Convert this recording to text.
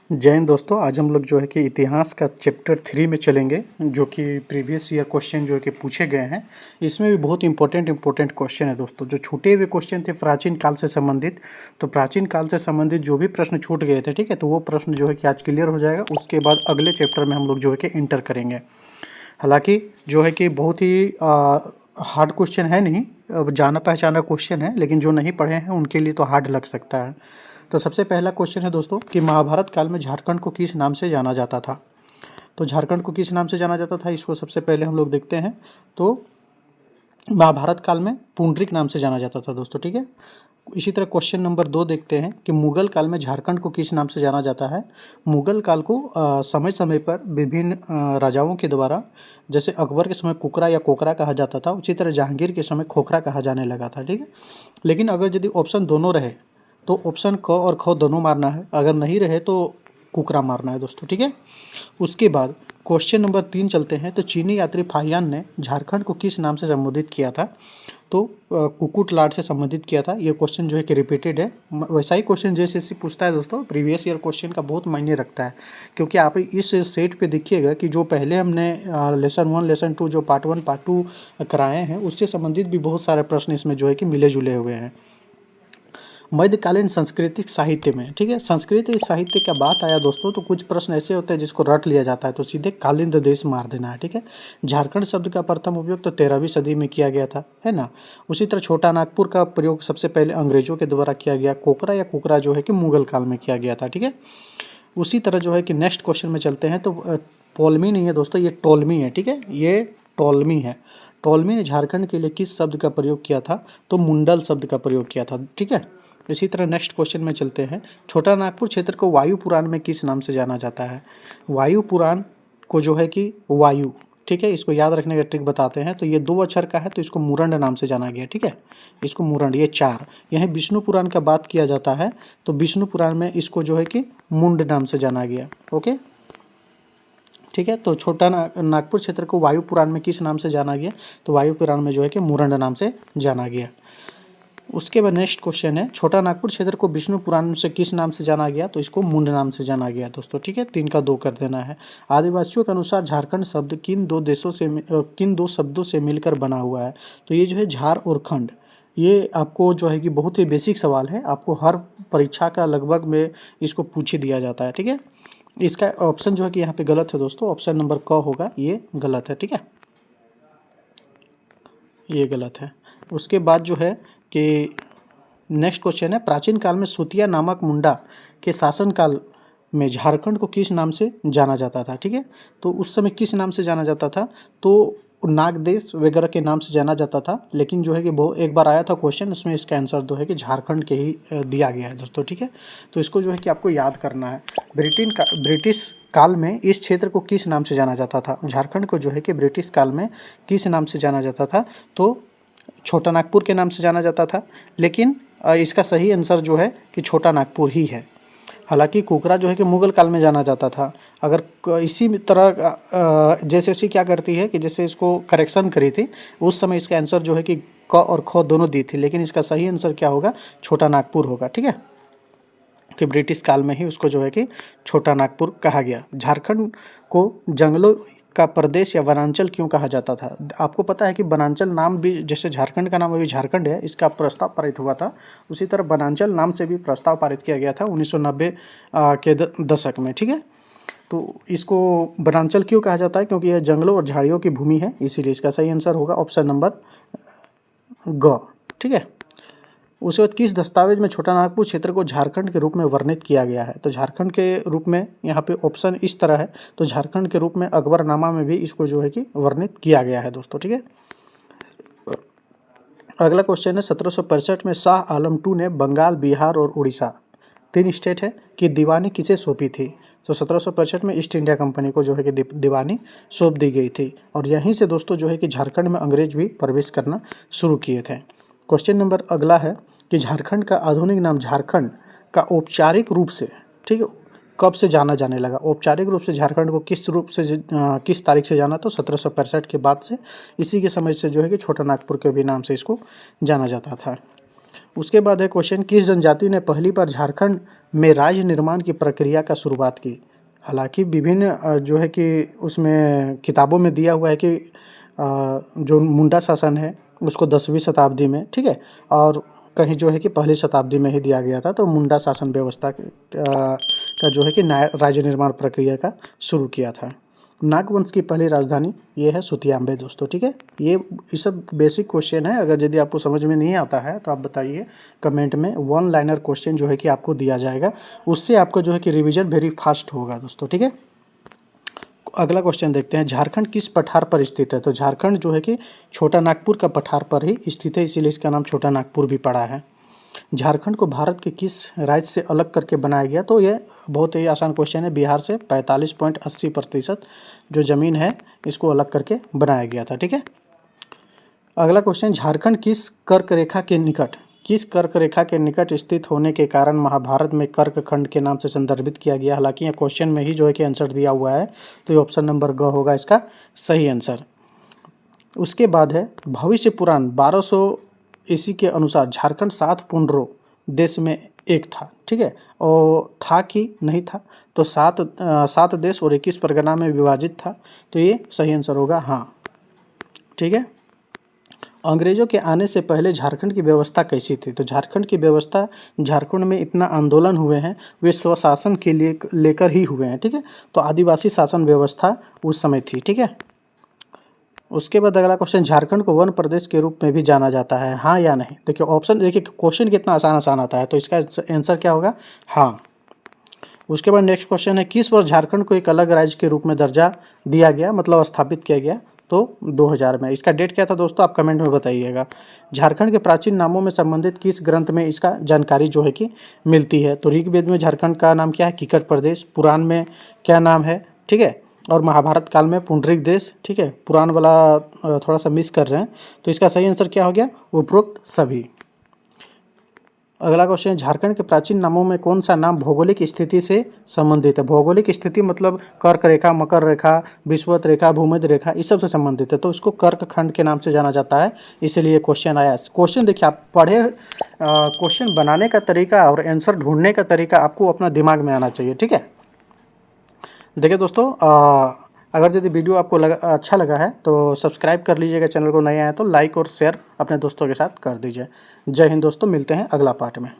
जय हिंद दोस्तों। आज हम लोग जो है कि इतिहास का चैप्टर 3 में चलेंगे, जो कि प्रीवियस ईयर क्वेश्चन जो है कि पूछे गए हैं। इसमें भी बहुत इंपॉर्टेंट क्वेश्चन है दोस्तों। जो छूटे हुए क्वेश्चन थे प्राचीन काल से संबंधित, तो प्राचीन काल से संबंधित जो भी प्रश्न छूट गए थे, ठीक है, तो वो प्रश्न जो है कि आज क्लियर हो जाएगा। उसके बाद अगले चैप्टर में हम लोग जो है कि इंटर करेंगे। हालांकि जो है कि बहुत ही हार्ड क्वेश्चन है नहीं, जाना पहचाना क्वेश्चन है, लेकिन जो नहीं पढ़े हैं उनके लिए तो हार्ड लग सकता है। तो सबसे पहला क्वेश्चन है दोस्तों कि महाभारत काल में झारखंड को किस नाम से जाना जाता था। तो झारखंड को किस नाम से जाना जाता था, इसको सबसे पहले हम लोग देखते हैं। तो महाभारत काल में पुंडरिक नाम से जाना जाता था दोस्तों, ठीक है। इसी तरह क्वेश्चन नंबर 2 देखते हैं कि मुगल काल में झारखंड को किस नाम से जाना जाता है। मुगल काल को समय समय पर विभिन्न राजाओं के द्वारा, जैसे अकबर के समय कुकरा या कोकरा कहा जाता था, उसी तरह जहांगीर के समय खोखरा कहा जाने लगा था, ठीक है। लेकिन अगर यदि ऑप्शन दोनों रहे तो ऑप्शन क और ख दोनों मारना है, अगर नहीं रहे तो कुकरा मारना है दोस्तों, ठीक है। उसके बाद क्वेश्चन नंबर 3 चलते हैं। तो चीनी यात्री फाहियान ने झारखंड को किस नाम से संबोधित किया था। तो कुकुट लाट से संबंधित किया था। ये क्वेश्चन जो है कि रिपीटेड है। वैसा ही क्वेश्चन जैसे पूछता है दोस्तों, प्रीवियस ईयर क्वेश्चन का बहुत मायने रखता है, क्योंकि आप इस सेट पे देखिएगा कि जो पहले हमने लेसन 1 लेसन 2 जो पार्ट 1 पार्ट 2 कराए हैं, उससे संबंधित भी बहुत सारे प्रश्न इसमें जो है कि मिले जुले हुए हैं। मध्यकालीन सांस्कृतिक साहित्य में, ठीक है, संस्कृत साहित्य का बात आया दोस्तों, तो कुछ प्रश्न ऐसे होते हैं जिसको रट लिया जाता है, तो सीधे कालिंद देश मार देना है, ठीक है। झारखंड शब्द का प्रथम उपयोग तो 13वीं सदी में किया गया था, है ना। उसी तरह छोटा नागपुर का प्रयोग सबसे पहले अंग्रेजों के द्वारा किया गया। कोकरा या कुकरा जो है कि मुगल काल में किया गया था, ठीक है। उसी तरह जो है कि नेक्स्ट क्वेश्चन में चलते हैं। तो टोलमी नहीं है दोस्तों, ये टोलमी है, ठीक है, ये टोलमी है। टोलमी ने झारखंड के लिए किस शब्द का प्रयोग किया था। तो मुंडल शब्द का प्रयोग किया था, ठीक है। इसी तरह नेक्स्ट क्वेश्चन में चलते हैं। छोटा नागपुर क्षेत्र को वायु पुराण में किस नाम से जाना जाता है। वायु पुराण को जो है कि वायु, ठीक है, इसको याद रखने का ट्रिक बताते हैं। तो ये 2 अक्षर का है, तो इसको मुरंड नाम से जाना गया, ठीक है, इसको मुरंड। ये 4 यहीं विष्णु पुराण का बात किया जाता है, तो विष्णु पुराण में इसको जो है कि मुंड नाम से जाना गया, ओके, ठीक है। तो छोटा नागपुर क्षेत्र को वायु पुराण में किस नाम से जाना गया। तो वायु पुराण में जो है कि मुरंड नाम से जाना गया। उसके बाद नेक्स्ट क्वेश्चन है, छोटा नागपुर क्षेत्र को विष्णु पुराण से किस नाम से जाना गया। तो इसको मुंड नाम से जाना गया दोस्तों, ठीक है। 3 का 2 कर देना है। आदिवासियों के अनुसार झारखंड शब्द किन दो शब्दों से मिलकर बना हुआ है। तो ये जो है झार और खंड, ये आपको जो है कि बहुत ही बेसिक सवाल है, आपको हर परीक्षा का लगभग में इसको पूछ ही दिया जाता है, ठीक है। इसका ऑप्शन जो है कि यहाँ पे गलत है दोस्तों, ऑप्शन नंबर क होगा, ये गलत है, ठीक है, ये गलत है। उसके बाद जो है कि नेक्स्ट क्वेश्चन है, प्राचीन काल में सुतिया नामक मुंडा के शासनकाल में झारखंड को किस नाम से जाना जाता था, ठीक है। तो उस समय किस नाम से जाना जाता था। तो नागदेश वगैरह के नाम से जाना जाता था, लेकिन जो है कि वो एक बार आया था क्वेश्चन, उसमें इसका आंसर जो है कि झारखंड के ही दिया गया है दोस्तों, ठीक है। तो इसको जो है कि आपको याद करना है। ब्रिटिश काल में इस क्षेत्र को किस नाम से जाना जाता था। झारखंड को जो है कि ब्रिटिश काल में किस नाम से जाना जाता था। तो छोटा नागपुर के नाम से जाना जाता था, लेकिन इसका सही आंसर जो है कि छोटा नागपुर ही है। हालांकि कुकरा जो है कि मुगल काल में जाना जाता था। अगर इसी तरह जैसे क्या करती है कि जैसे इसको करेक्शन करी थी, उस समय इसका आंसर जो है कि क और ख दोनों दी थी, लेकिन इसका सही आंसर क्या होगा, छोटा नागपुर होगा, ठीक है, कि ब्रिटिश काल में ही उसको जो है कि छोटा नागपुर कहा गया। झारखंड को जंगलों का प्रदेश या वनांचल क्यों कहा जाता था। आपको पता है कि वनांचल नाम भी, जैसे झारखंड का नाम अभी झारखंड है, इसका प्रस्ताव पारित हुआ था, उसी तरह वनांचल नाम से भी प्रस्ताव पारित किया गया था 1990 के दशक में, ठीक है। तो इसको वनांचल क्यों कहा जाता है, क्योंकि यह जंगलों और झाड़ियों की भूमि है, इसीलिए इसका सही आंसर होगा ऑप्शन नंबर ग, ठीक है। उसके बाद किस दस्तावेज में छोटा नागपुर क्षेत्र को झारखंड के रूप में वर्णित किया गया है। तो झारखंड के रूप में यहाँ पे ऑप्शन इस तरह है, तो झारखंड के रूप में अकबरनामा में भी इसको जो है कि वर्णित किया गया है दोस्तों, ठीक है। अगला क्वेश्चन है, 1765 में शाह आलम II ने बंगाल, बिहार और उड़ीसा 3 स्टेट है कि दीवानी किसे सौंपी थी। तो 1765 में ईस्ट इंडिया कंपनी को जो है कि दीवानी सौंप दी गई थी, और यहीं से दोस्तों जो है कि झारखंड में अंग्रेज भी प्रवेश करना शुरू किए थे। क्वेश्चन नंबर अगला है कि झारखंड का आधुनिक नाम झारखंड का औपचारिक रूप से, ठीक है, कब से जाना जाने लगा। औपचारिक रूप से झारखंड को किस तारीख से जाना। तो 1765 के बाद से, इसी के समय से जो है कि छोटा नागपुर के भी नाम से इसको जाना जाता था। उसके बाद है क्वेश्चन, किस जनजाति ने पहली बार झारखंड में राज्य निर्माण की प्रक्रिया का शुरुआत की। हालांकि विभिन्न जो है कि उसमें किताबों में दिया हुआ है कि जो मुंडा शासन है उसको 10वीं शताब्दी में, ठीक है, और कहीं जो है कि पहली शताब्दी में ही दिया गया था। तो मुंडा शासन व्यवस्था का जो है कि राज्य निर्माण प्रक्रिया का शुरू किया था। नागवंश की पहली राजधानी ये है सुतियांबे दोस्तों, ठीक है। ये सब बेसिक क्वेश्चन है, अगर यदि आपको समझ में नहीं आता है तो आप बताइए कमेंट में। वन लाइनर क्वेश्चन जो है कि आपको दिया जाएगा, उससे आपको जो है कि रिवीजन वेरी फास्ट होगा दोस्तों, ठीक है। अगला क्वेश्चन देखते हैं, झारखंड किस पठार पर स्थित है। तो झारखंड जो है कि छोटा नागपुर का पठार पर ही स्थित है, इसीलिए इसका नाम छोटा नागपुर भी पड़ा है। झारखंड को भारत के किस राज्य से अलग करके बनाया गया। तो ये बहुत ही आसान क्वेश्चन है, बिहार से 45.80% जो ज़मीन है इसको अलग करके बनाया गया था, ठीक है। अगला क्वेश्चन, झारखंड किस कर्क रेखा के निकट स्थित होने के कारण महाभारत में कर्क खंड के नाम से संदर्भित किया गया। हालांकि ये क्वेश्चन में ही जो है कि आंसर दिया हुआ है, तो ये ऑप्शन नंबर ग होगा इसका सही आंसर। उसके बाद है, भविष्य पुराण 1200 ईस्वी के अनुसार झारखंड 7 पुंडरों देश में एक था, ठीक है। और था कि नहीं था, तो 7 देश और 21 परगना में विभाजित था, तो ये सही आंसर होगा हाँ, ठीक है। अंग्रेजों के आने से पहले झारखंड की व्यवस्था कैसी थी। तो झारखंड की व्यवस्था, झारखंड में इतना आंदोलन हुए हैं वे स्वशासन के लिए लेकर ही हुए हैं, ठीक है। तो आदिवासी शासन व्यवस्था उस समय थी, ठीक है। उसके बाद अगला क्वेश्चन, झारखंड को वन प्रदेश के रूप में भी जाना जाता है, हाँ या नहीं। देखिए ऑप्शन, देखिए क्वेश्चन कितना आसान आता है, तो इसका आंसर क्या होगा, हाँ। उसके बाद नेक्स्ट क्वेश्चन है, किस वर्ष झारखंड को एक अलग राज्य के रूप में दर्जा दिया गया, मतलब स्थापित किया गया। तो 2000 में। इसका डेट क्या था दोस्तों, आप कमेंट में बताइएगा। झारखंड के प्राचीन नामों में संबंधित किस ग्रंथ में इसका जानकारी जो है कि मिलती है। तो ऋग्वेद में झारखंड का नाम क्या है, किकट प्रदेश। पुराण में क्या नाम है, ठीक है। और महाभारत काल में पुंडरीक देश, ठीक है। पुराण वाला थोड़ा सा मिस कर रहे हैं, तो इसका सही आंसर क्या हो गया, उपरोक्त सभी। अगला क्वेश्चन, झारखंड के प्राचीन नामों में कौन सा नाम भौगोलिक स्थिति से संबंधित है। भौगोलिक स्थिति मतलब कर्क रेखा, मकर रेखा, विषुवत रेखा, भूमध्य रेखा, इस सब से संबंधित है, तो इसको कर्क खंड के नाम से जाना जाता है, इसलिए क्वेश्चन आया। क्वेश्चन देखिए, आप पढ़े, क्वेश्चन बनाने का तरीका और आंसर ढूंढने का तरीका आपको अपना दिमाग में आना चाहिए, ठीक है। देखिए दोस्तों, अगर यदि वीडियो आपको अच्छा लगा है तो सब्सक्राइब कर लीजिएगा, चैनल को नए आए तो लाइक और शेयर अपने दोस्तों के साथ कर दीजिए। जय हिंद दोस्तों, मिलते हैं अगला पार्ट में।